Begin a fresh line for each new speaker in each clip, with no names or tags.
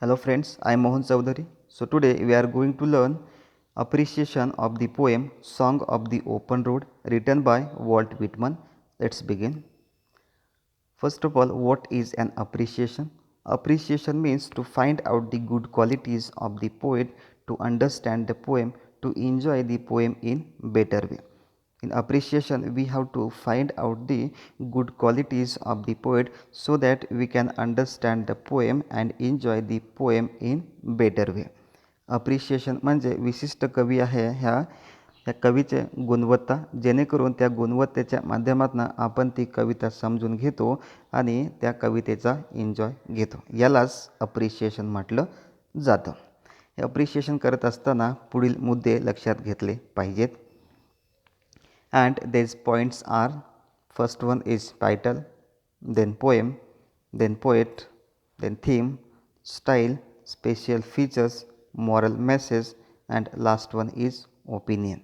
Hello friends, I am Mohan Chaudhary. So today we are going to learn appreciation of the poem Song of the Open Road written by Walt Whitman. Let's begin. First of all, what is an appreciation? Appreciation means to find out the good qualities of the poet, to understand the poem, to enjoy the poem in better way. In appreciation, we have to find out the good qualities of the poet so that we can understand the poem and enjoy the poem in better way. Appreciation म्हणजे विशिष्ट कवी आहे ह्या कवीचे गुणवत्ता, जेणेकरून त्या गुणवत्तेच्या माध्यमातून आपण ती कविता समजून घेतो आणि त्या कवितेचा एन्जॉय घेतो. यालाच अप्रिशिएशन म्हटलं जातं. हे अप्रिशिएशन करत असताना पुढील मुद्दे लक्षात घेतले पाहिजेत. And these points are: first one is title, then poem, then poet, then theme, style, special features, moral message, and last one is opinion.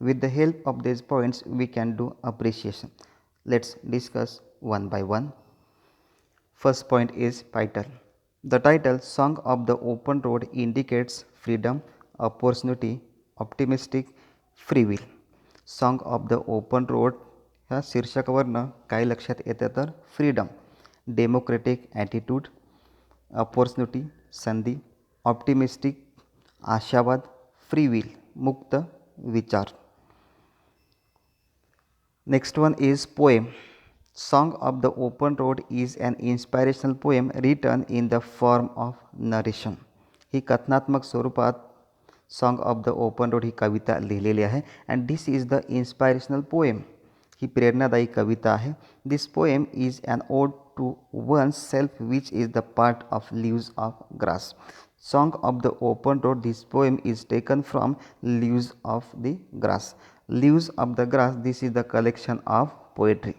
With the help of these points we can do appreciation. Let's discuss one by one. First point is title. The title Song of the Open Road indicates freedom, opportunity, optimistic, free will. Song of the open road ह्या शीर्षकावरनं काय लक्षात येतं तर freedom, democratic attitude, opportunity संधी, optimistic आशावाद, free will मुक्त विचार. Next one is poem. Song of the open road is an inspirational poem written in the form of narration. ही कथनात्मक स्वरूपात song of the open road ही कविता लिहिलेली आहे. And this is the inspirational poem. ही प्रेरणादायी कविता आहे. This poem is and ode to oneself which is the part of leaves of grass. Song of the open road this poem is taken from leaves of the grass. Leaves of the grass this is the collection of poetry.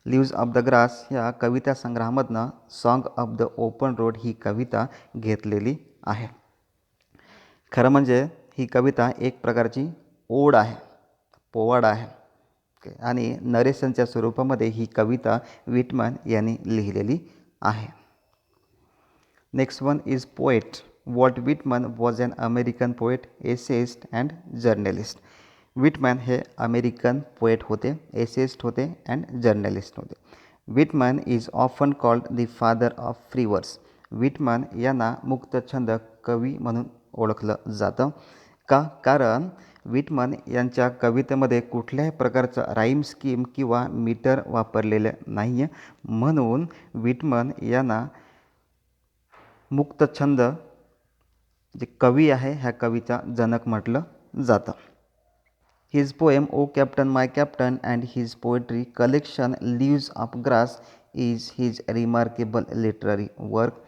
Leaves of the grass या कविता संग्रहामधनं song of the open road ही कविता घेतलेली आहे. खरं म्हणजे ही कविता एक प्रकारची ओढ आहे, पोवाडा आहे आणि नरेशनच्या स्वरूपामध्ये ही कविता विटमन यांनी लिहिलेली आहे. Next one is poet. Walt Whitman was an American poet, essayist and journalist. Whitman हे अमेरिकन पोएट होते, एसेइस्ट होते अँड जर्नलिस्ट होते. Whitman is often called the father of free verse. Whitman यांना मुक्तछंद कवी म्हणून ओळखलं जातं. का? कारण विटमन यांच्या कवितेमध्ये कुठल्याही प्रकारचं राईम स्कीम किंवा मीटर वापरलेलं नाही आहे. म्हणून विटमन यांना मुक्तछंद जे कवी आहे ह्या कवीचा जनक म्हटलं जातं. His poem O Captain my Captain and his poetry collection Leaves of Grass is his remarkable literary work.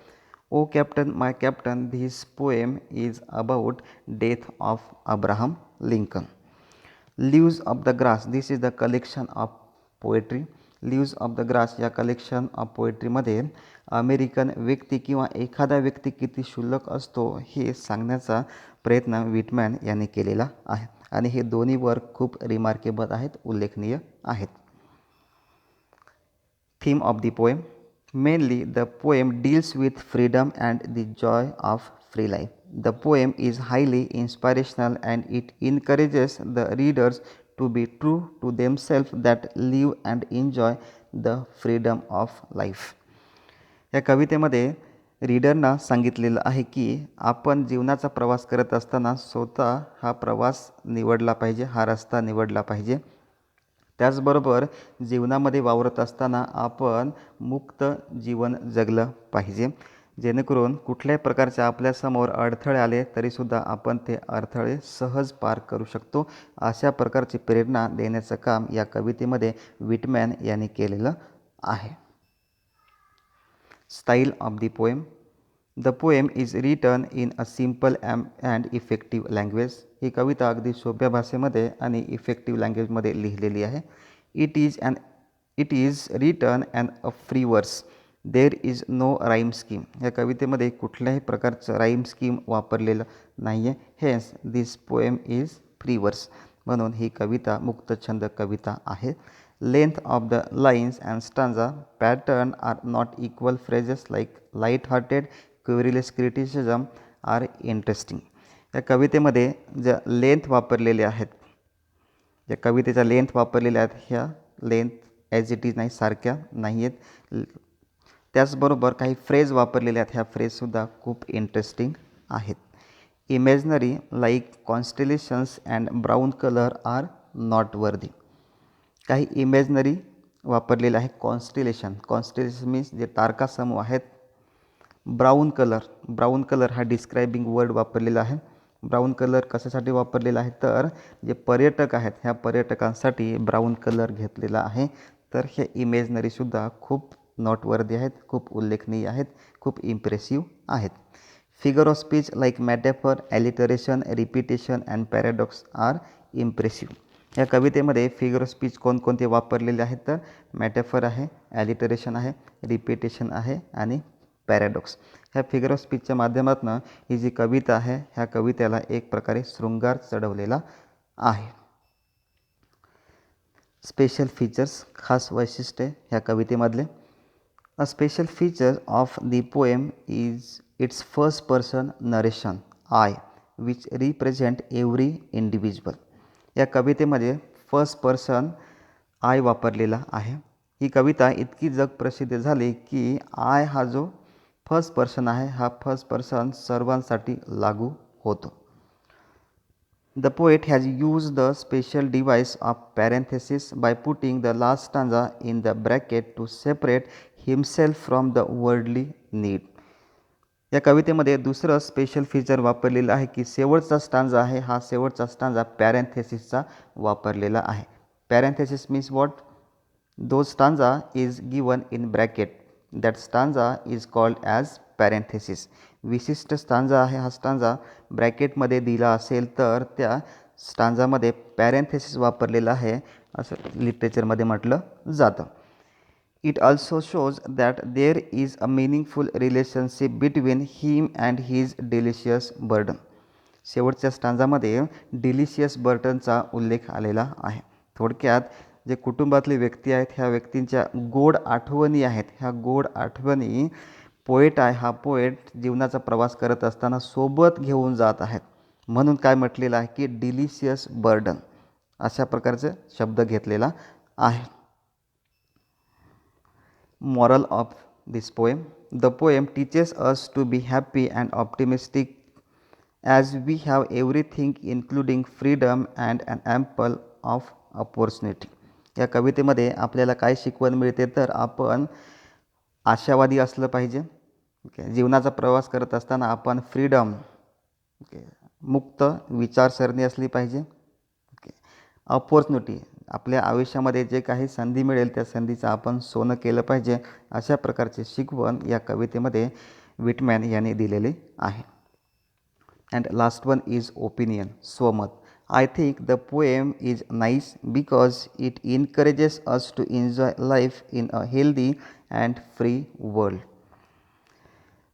O Captain, My Captain, this poem is about death of Abraham Lincoln. Leaves of the Grass, this is the collection of poetry. Leaves of the Grass या collection of पोएट्रीमध्ये American व्यक्ती किंवा एखादा व्यक्ती किती क्षुल्लक असतो हे सांगण्याचा प्रयत्न विटमॅन यांनी केलेला आहे आणि हे दोन्ही वर्क खूप रिमार्केबल आहेत, उल्लेखनीय आहेत. Theme of the poem. Mainly, the poem deals with freedom and the joy of free life. The poem is highly inspirational and it encourages the readers to be true to themselves, that live and enjoy the freedom of life. या कवितेमध्ये रीडरना सांगितलेलं आहे की आपण जीवनाचा प्रवास करत असताना स्वतः हा प्रवास निवडला पाहिजे, हा रस्ता निवडला पाहिजे. त्याचबरोबर जीवनामध्ये वावरत असताना आपण मुक्त जीवन जगलं पाहिजे, जेणेकरून कुठल्याही प्रकारचे आपल्यासमोर अडथळे आले तरीसुद्धा आपण ते अडथळे सहज पार करू शकतो. अशा प्रकारची प्रेरणा देण्याचं काम या कवितेमध्ये विटमॅन यांनी केलेलं आहे. Style of the poem. The poem is written in a simple and effective language. ही कविता अगदी सोप्या भाषेमध्ये आणि इफेक्टिव्ह लँग्वेजमध्ये लिहिलेली आहे. It is written an a free verse. There is no rhyme scheme. या कवितेमध्ये कुठल्याही प्रकारचं राईम स्कीम वापरलेलं नाही आहे. Hence this poem is free verse. म्हणून ही कविता मुक्तछंद कविता आहे. Length of the lines and stanza pattern are not equal. Phrases like light-hearted, querulous criticism are interesting. या कवितेमध्ये ज्या लेंथ वापरलेले आहेत, ज्या कवितेच्या लेंथ वापरलेल्या आहेत, ह्या लेंथ ॲज इट इज नाही, सारख्या नाही आहेत. त्याचबरोबर काही फ्रेज वापरलेले आहेत, ह्या फ्रेजसुद्धा खूप इंटरेस्टिंग आहेत. Imaginary like constellations and brown colour are not worthy. काही इमॅजिनरी वापरलेले आहे. कॉन्स्टेलेशन मीन्स जे तारकासमूह आहेत. ब्राऊन कलर हा डिस्क्रायबिंग वर्ड वापरलेला आहे. ब्राऊन कलर कशासाठी वापरलेला आहे, तर जे पर्यटक आहेत ह्या पर्यटकांसाठी ब्राऊन कलर घेतलेला आहे. तर हे इमेजनरीसुद्धा खूप नॉटवर्दी आहेत, खूप उल्लेखनीय आहेत, खूप इम्प्रेसिव्ह आहेत. Figure of speech like metaphor, alliteration, repetition and paradox are impressive. या कवितेमध्ये फिगर ऑफ स्पीच कोणकोणते वापरलेले आहेत, तर मॅटेफर आहे, ॲलिटरेशन आहे, रिपिटेशन आहे आणि पॅराडॉक्स. ह्या फिगर ऑफ स्पीचच्या माध्यमातून ही जी कविता आहे ह्या कवितेला एक प्रकारे शृंगार चढवलेला आहे. स्पेशल फीचर्स, खास वैशिष्ट्ये ह्या कवितेमधले. A special feature of the poem is its first person narration I which represent every individual. या कवितेमध्ये फर्स्ट पर्सन आय वापरलेला आहे. ही कविता इतकी जगप्रसिद्ध झाली की आय हा जो फर्स्ट पर्सन आहे हा फर्स्ट पर्सन सर्वांसाठी लागू होतो. The poet has used the special device of parenthesis by putting the last stanza in the bracket to separate himself from the worldly need. या कवितेमध्ये दुसरं स्पेशल फीचर वापरलेलं आहे की शेवटचा स्टांजा आहे हा शेवटचा स्टांजा पॅरेंथेसिसचा वापरलेला आहे. Parenthesis means what? Those stanza is given in bracket. That stanza is called as parenthesis. विशिष्ट स्टांजा आहे हा स्टांजा ब्रॅकेटमध्ये दिला असेल तर त्या स्टांजामध्ये पॅरेंथेसिस वापरलेला आहे असं लिटरेचरमध्ये म्हटलं जातं. It also shows that there is a meaningful relationship between him and his delicious burden. शेवटच्या स्टांजामध्ये डिलिशियस बर्डनचा उल्लेख आलेला आहे. थोडक्यात जे कुटुंबातले व्यक्ती आहेत ह्या व्यक्तींच्या गोड आठवणी आहेत, ह्या गोड आठवणी पोएट आहे हा पोएट जीवनाचा प्रवास करत असताना सोबत घेऊन जात आहेत. म्हणून काय म्हटलेलं आहे की डिलिशियस बर्डन अशा प्रकारचे शब्द घेतलेला आहे. Moral of this poem. The poem teaches us to be happy and optimistic as we have everything including freedom and an ample of opportunity. या कवितेमध्ये आपल्याला काय शिकवण मिळते तर आपण आशावादी असलं पाहिजे. जीवनाचा प्रवास करत असताना आपण फ्रीडम मुक्त विचारसरणी असली पाहिजे. अपॉर्च्युनिटी आपल्या आयुष्यामध्ये जे काही संधी मिळेल त्या संधीचं आपण सोनं केलं पाहिजे. अशा प्रकारचे शिकवण या कवितेमध्ये विटमॅन यांनी दिलेले आहे. And last one is opinion, स्वमत. I think the poem is nice because it encourages us to enjoy life in a healthy and free world.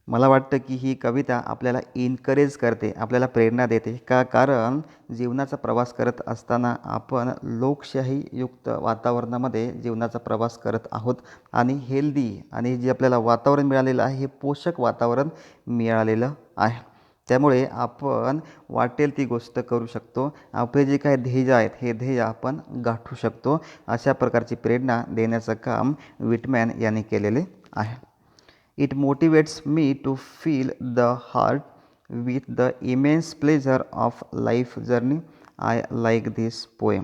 मला वाटतं की ही कविता आपल्याला इन्करेज करते, आपल्याला प्रेरणा देते. कारण जीवनाचा प्रवास करत असताना आपण लोकशाहीयुक्त वातावरणामध्ये जीवनाचा प्रवास करत आहोत आणि हेल्दी आणि जे आपल्याला वातावरण मिळालेलं आहे हे पोषक वातावरण मिळालेलं आहे. त्यामुळे आपण वाटेल ती गोष्ट करू शकतो. आपले जे काही ध्येय आहेत हे ध्येय आपण गाठू शकतो. अशा प्रकारची प्रेरणा देण्याचं काम विटमॅन यांनी केलेले आहे. It motivates me to feel the heart with the immense pleasure of life journey. I like this poem.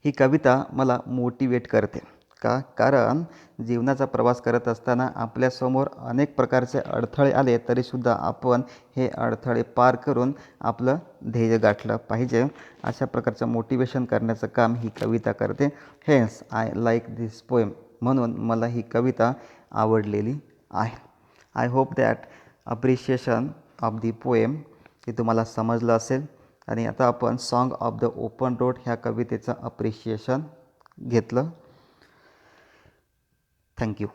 ही कविता मला मोटिवेट करते. का? कारण जीवनाचा प्रवास करत असताना आपल्यासमोर अनेक प्रकारचे अडथळे आले तरीसुद्धा आपण हे अडथळे पार करून आपलं ध्येय गाठलं पाहिजे. अशा प्रकारचं मोटिवेशन करण्याचं काम ही कविता करते. Hence I like this poem. म्हणून मला ही कविता आवडलेली आहे. I hope that appreciation of the poem हे तुम्हाला समजलं असेल. आणि आता आपण song of the open road ह्या कवितेचं अप्रिशिएशन घेतलं. थँक्यू.